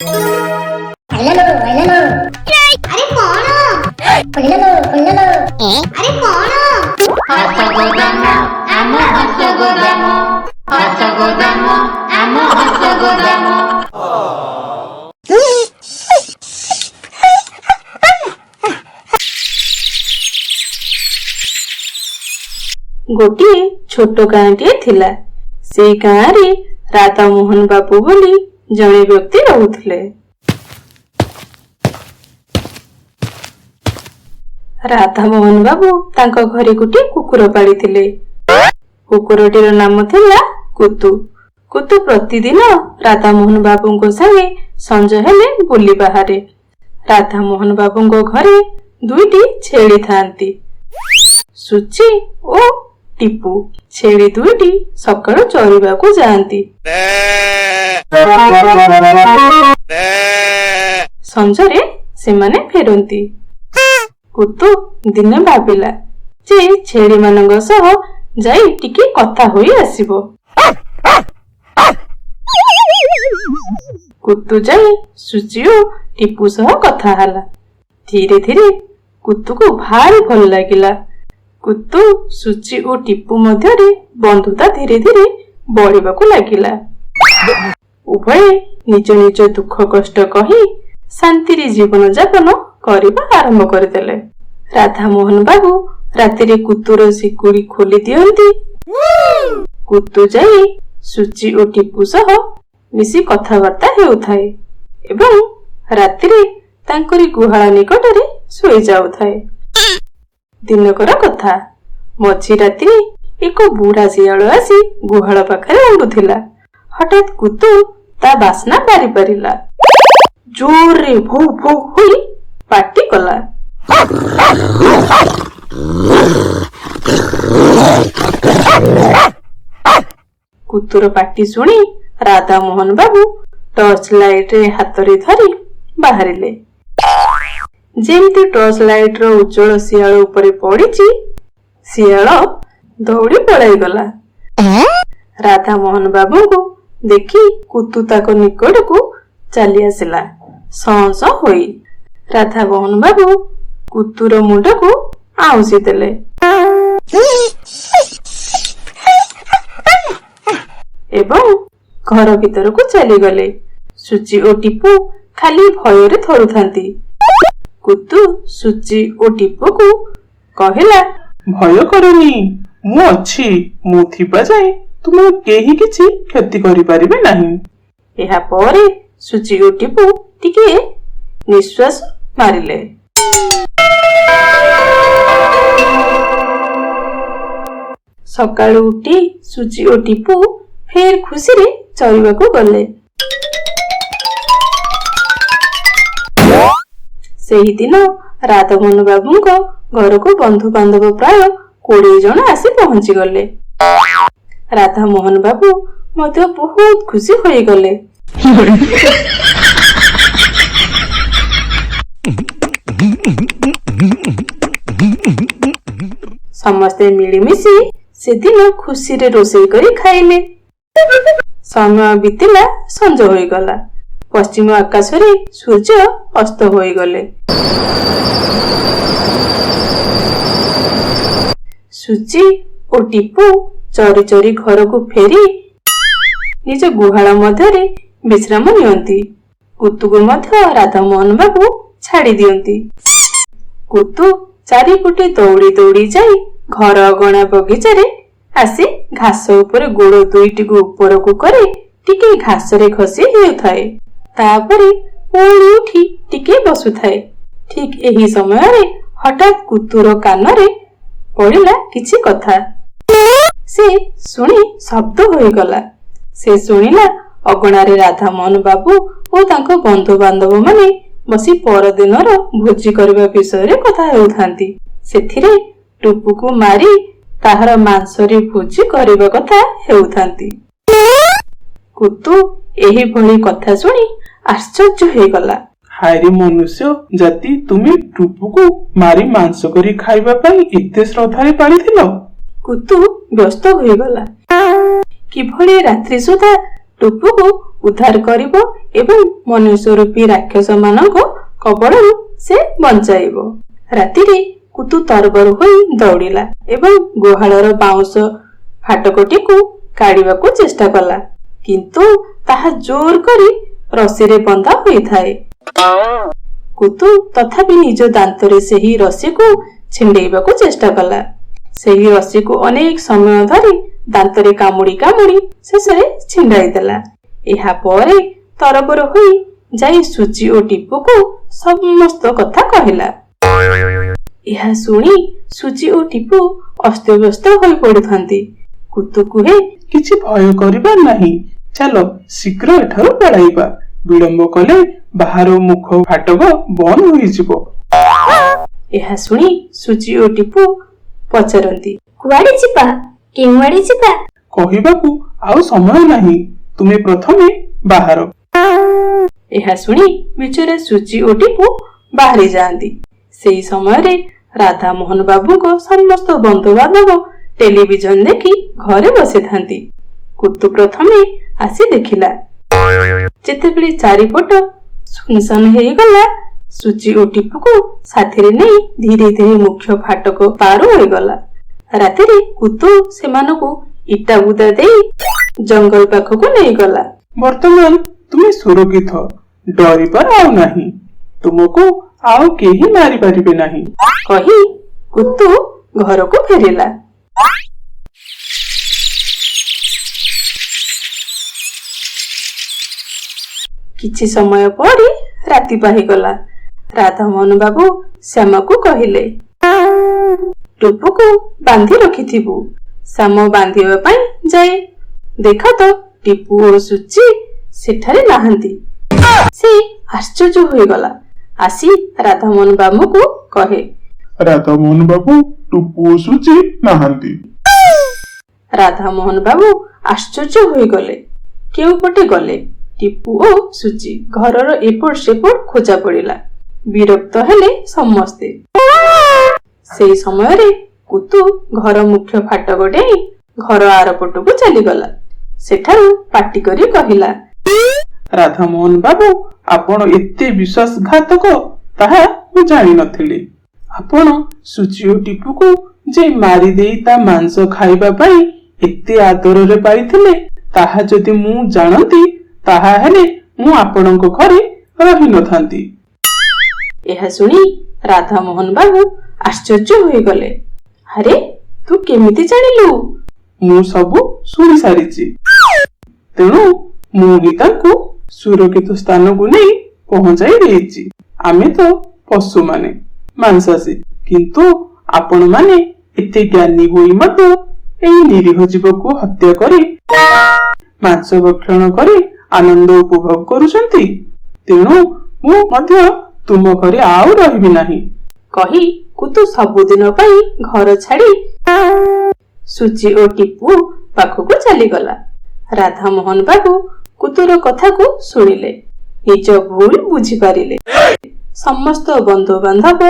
अरे कौन अरे कौन हस गोदाम आम हस गोदाम हस गोदाम आम हस गोदाम। गोटे छोट गाँटीए थिला। से गाँ रे राधा मोहन बाबू बोली जड़े व्यक्ति रहुथिले। राधा मोहन बाबू तांको घरे गोटे कुकुर पालिथिले। कुकुरटीर नाम थिला कुतु। कुतु प्रतिदिन राधा मोहन बाबूंको संगे संज हेले बुली बाहारे। राधा मोहन बाबूंको घरे दुईटी छेली थांती, सुची ओ टीपू। छेली दुईटी सकाळु चरिबाकू जाआंती। संजरे सेमाने फेरंती। कुतु दिने भाबिला जे छेली मानंग सह जाई टिके कथा होई आसीबो। कुतु जाई सुची ओ टीपू सह कथा हला। धीरे धीरे कुतु को भारी भल लागिला। कुतु सुची ओ टीपू मध्यरे बंधुता धीरे धीरे बढ़िबाकू लागिला। उभय निज निज दुख कष्ट कही शांति जीवन जापन करबा आरंभ करदेले। राधा मोहन बाबू रातिरे कुतुर सिकुड़ी खोली दियंती। कुतु जाई सुची ओ टीपू सह मिसी कथाबार्ता हेउथाए एवं रातिरे तांकरी गुहाळ निकटरे सोई जाउथाए। दिनकर कथा, मझी राति एक बुढ़ा शियाल आसी गुहाळ पाखरे उड़ुथिला। हठात कुतु ता बासना पारी पारिला। जोर रे भौ भौ होई पाटी कला। कुतुर पाटी सुनी राधा मोहन बाबू टॉर्च लाइट रे हाथ रे धरी बाहरिले। जेमती टॉर्च लाइट रो उज्जवल शियाल उपरे पड़ीची, शियाल दौड़ी पलाई गला। राधा मोहन बाबू को देखी कुतु ताको निकट को चली आसिला सौंस होई। राधा मोहन बाबू कुतुर मुंड को आउसी देले एवं घर भीतर को चली गले। सुची ओ टीपू खाली भय थरुथांती। कुतु सुची ओ टीपू को कहिला, भय करनी, मु अछि। मु थिबा जाय तुम केही किछि क्षति करि परिबे नाही। एहा परे सुची ओ टीपू टिके निश्वास मारिले। सकाळु उठी सुची ओ टीपू फेर खुशी रे चरिबाकू गले। सेही दिन राधा मोहन बाबूंको घर को बंधु बांधव प्राय 20 जन आसी पहुंची गले। राधा मोहन बाबू मध्य बहुत खुशी होई गले। समस्ते मिलीमिशी से दिन खुशी रे रोषेई करी खाइले। समय बीतिला, संज होई गला। पश्चिम आकाश रे सूर्य अस्त होई गले। सुची ओ टीपू चोरी चोरी घर को फेरी निज गुहाळ मध्यरे विश्राम नियंती। कुतु को मध्य राधा मोहन बाबू छाड़ी दियंती। कुतु चारिपटे दौड़ी दौड़ी जाई घर अगणा बगीचा रे आसी घास उपरे गोड़ दुईटी को ऊपर को करे टिके घास रे खसी हेउथाए। तापरे पुणी उठी टिके बसुथाए। ठीक एही समय रे हठात कुतुर कान रे पड़िला किछि कथा। से सुनी शब्द होई गला। से सुनिला अगणा रे राधा मोहन बाबू और तांको बंधु बांधव माने बसी परदिन रो भोजी करबा विषय रे कथा हेउथांती। सेथिरे टुपु को मारी ताहार मांसरी भोजी करबा कथा हेउथांती। कुतु एही भली कथा सुनी आश्चर्य हो गला। हाय मनुष्य जाति, तुमे टुपु को मारी मांस करी खाइबा पई एते श्रद्धारे पालिथिलो। कुतु व्यस्त हो गला। किभली रात्रि सुधा टुपु को ଉଦ୍ଧାର କରିବ ଏବଂ ମନୁଷ୍ୟ ରୂପୀ ରାକ୍ଷସ ମାନଙ୍କ କବଳରୁ ସେ ବଞ୍ଚାଇବ। ରାତିରେ କୁତୁ ତରବର ହୋଇ ଦୌଡ଼ିଲା ଏବଂ ଗୁହାଳର ବାଉଁଶ ଫାଟକଟିକୁ କାଢିବାକୁ ଚେଷ୍ଟା କଲା, କିନ୍ତୁ ତାହା ଜୋର କରି ରସିରେ ବନ୍ଧା ହୋଇଥାଏ। କୁତୁ ତଥାପି ନିଜ ଦାନ୍ତରେ ସେହି ରସିକୁ ଛିଣ୍ଡେଇବାକୁ ଚେଷ୍ଟା କଲା। ସେହି ରସିକୁ ଅନେକ ସମୟ ଧରି ଦାନ୍ତରେ କାମୁଡି କାମୁଡି ଶେଷରେ ଛିଣ୍ଡାଇ ଦେଲା। ଏହା ପରେ ତରବର ହୋଇ ଯାଇ ସୁଚି ଓ ଟିପୁକୁ ସମସ୍ତ କଥା କହିଲା। ଏହା ଶୁଣି ସୁଚି ଓ ଟିପୁ ଅସ୍ତବ୍ୟସ୍ତ ହୋଇ ପଡୁଥାନ୍ତି। କୁତୁ କୁହେ, କିଛି ଭୟ କରିବା ନାହିଁ, ଚାଲ ଶୀଘ୍ର ଏଠାରୁ ପଳାଇବା। ବିଳମ୍ବ କଲେ ବାହାର ମୁଖ ଫାଟକ ବନ୍ଦ ହୋଇଯିବ। ଏହା ଶୁଣି ସୁଚି ଓ ଟିପୁ ପଚାରନ୍ତି, କୁଆଡେ ଯିବା? କେଉଁଆଡେ ଯିବା? କହିବାକୁ ଆଉ ସମୟ ନାହିଁ, ତୁମେ ପ୍ରଥମେ ବାହାର। ଏହା ଶୁଣି ବିଚରା ସୁଚି ଓ ଟିପୁ ବାହାରି ଯାଆନ୍ତି। ସେହି ସମୟରେ ରାଧା ମୋହନ ବାବୁଙ୍କ ସମସ୍ତ ବନ୍ଧୁବାନ୍ଧବ ଟେଲିଭିଜନ ଦେଖି ଘରେ ବସିଥାନ୍ତି। କୁତୁ ପ୍ରଥମେ ଆସି ଦେଖିଲା। ଯେତେବେଳେ ଚାରିପଟ ସୁନସାନ ହେଇଗଲା, ସୁଚି ଓ ଟିପୁକୁ ସାଥିରେ ନେଇ ଧୀରେ ଧୀରେ ମୁଖ୍ୟ ଫାଟକ ପାର ହୋଇଗଲା। ରାତିରେ କୁତୁ ସେମାନଙ୍କୁ ଇଟା ବୁଦା ଦେଇ ଜଙ୍ଗଲ ପାଖକୁ ନେଇଗଲା। ବର୍ତ୍ତମାନ ତୁମେ ସୁରକ୍ଷିତ, ଡରିବାର ଆଉ ନାହିଁ, ତୁମକୁ ଆଉ କେହି ମାରିପାରିବେ ନାହିଁ କହି କୁତୁ ଘରକୁ ଫେରିଲା। କିଛି ସମୟ ପରେ ରାତି ପାହିଗଲା। ରାଧାମୋହନ ବାବୁ ଶ୍ୟାମକୁ କହିଲେ, ଟୁପୁକୁ ବାନ୍ଧି ରଖିଥିବୁ, ଶ୍ୟାମ ବାନ୍ଧିବା ପାଇଁ ଯାଏ। ଦେଖ ତ ଟିପୁ ଓ ସୁଚି ସେଠାରେ ନାହାନ୍ତି। ସେ ଆଶ୍ଚର୍ଯ୍ୟ ହୋଇଗଲା। ଆସି ରାଧାମୋହନ ବାବୁଙ୍କୁ କହେ, ରାଧାମୋହନ ବାବୁ, ଟୁପୁ ଓ ସୁଚି ନାହାନ୍ତି। ରାଧାମୋହନ ବାବୁ ଆଶ୍ଚର୍ଯ୍ୟ ହୋଇଗଲେ। କେଉଁ ପଟେ ଗଲେ? ଟିପୁ ଓ ସୁଚି ଘରର ଏପଟ ସେପଟ ଖୋଜା ପଡିଲା। ବିରକ୍ତ ହେଲେ ସମସ୍ତେ। ସେହି ସମୟରେ କୁତୁ ଘର ମୁଖ୍ୟ ଫାଟକ ଡେଇଁ ଘର ଆରପଟକୁ ଚାଲିଗଲା। ସେଠାରୁ ପାଟି କରି କହିଲା, ରାଧାମୋହନ ବାବୁ, ଆପଣ ଏତେ ବିଶ୍ୱାସଘାତକ ତାହା ମୁଁ ଜାଣିନଥିଲି। ଆପଣ ସୁଚି ଓ ଟିପୁକୁ ଯେ ମାରିଦେଇ ତା ମାଂସ ଖାଇବା ପାଇଁ ଏତେ ଆଦରରେ ପାଇଥିଲେ, ତାହା ଯଦି ମୁଁ ଜାଣନ୍ତି ତାହା ହେଲେ ମୁଁ ଆପଣଙ୍କ ଘରେ ରହିନଥାନ୍ତି। ଏହା ଶୁଣି ରାଧାମୋହନ ବାବୁ ଆଶ୍ଚର୍ଯ୍ୟ ହୋଇଗଲେ। ଆରେ, ତୁ କେମିତି ଜାଣିଲୁ? ମୁଁ ସବୁ ଶୁଣି ସାରିଛି, ତେଣୁ ମୁଁ ହିଁ ତାଙ୍କୁ ସୁରକ୍ଷିତ ସ୍ଥାନକୁ ନେଇ ପହଞ୍ଚାଇ ଦେଇଛି। ଆମେ ତ ପଶୁମାନେ, ମାଂସାଶୀ, କିନ୍ତୁ ଆପଣମାନେ ଏତେ ଜ୍ଞାନୀ ହୋଇ ମଧ୍ୟ ଏହି ନିରୀହ ଜୀବକୁ ହତ୍ୟା କରି ମାଂସ ଭକ୍ଷଣ କରି ଆନନ୍ଦ ଉପଭୋଗ କରୁଛନ୍ତି। ତେଣୁ ମୁଁ ମଧ୍ୟ ତୁମ ଘରେ ଆଉ ରହିବି ନାହିଁ କହି କୁତୁ ସବୁଦିନ ପାଇଁ ଘର ଛାଡି ସୁଚି ଓ ଟିପୁ ପାଖକୁ ଚାଲିଗଲା। ରାଧାମୋହନ ବାବୁ କୁତୁର କଥାକୁ ଶୁଣିଲେ, ନିଜ ଭୁଲ ବୁଝିପାରିଲେ। ସମସ୍ତ ବନ୍ଧୁବାନ୍ଧବ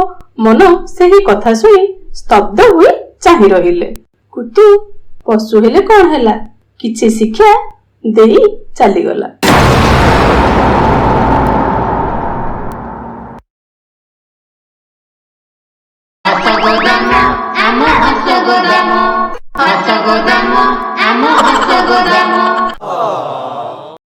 ମନ ସେହି କଥା ଶୁଣି ସ୍ତବ୍ଧ ହୋଇ ଚାହିଁ ରହିଲେ। କୁତୁ ପଶୁ ହେଲେ କଣ ହେଲା, କିଛି ଶିକ୍ଷା ଦେଇ ଚାଲିଗଲା।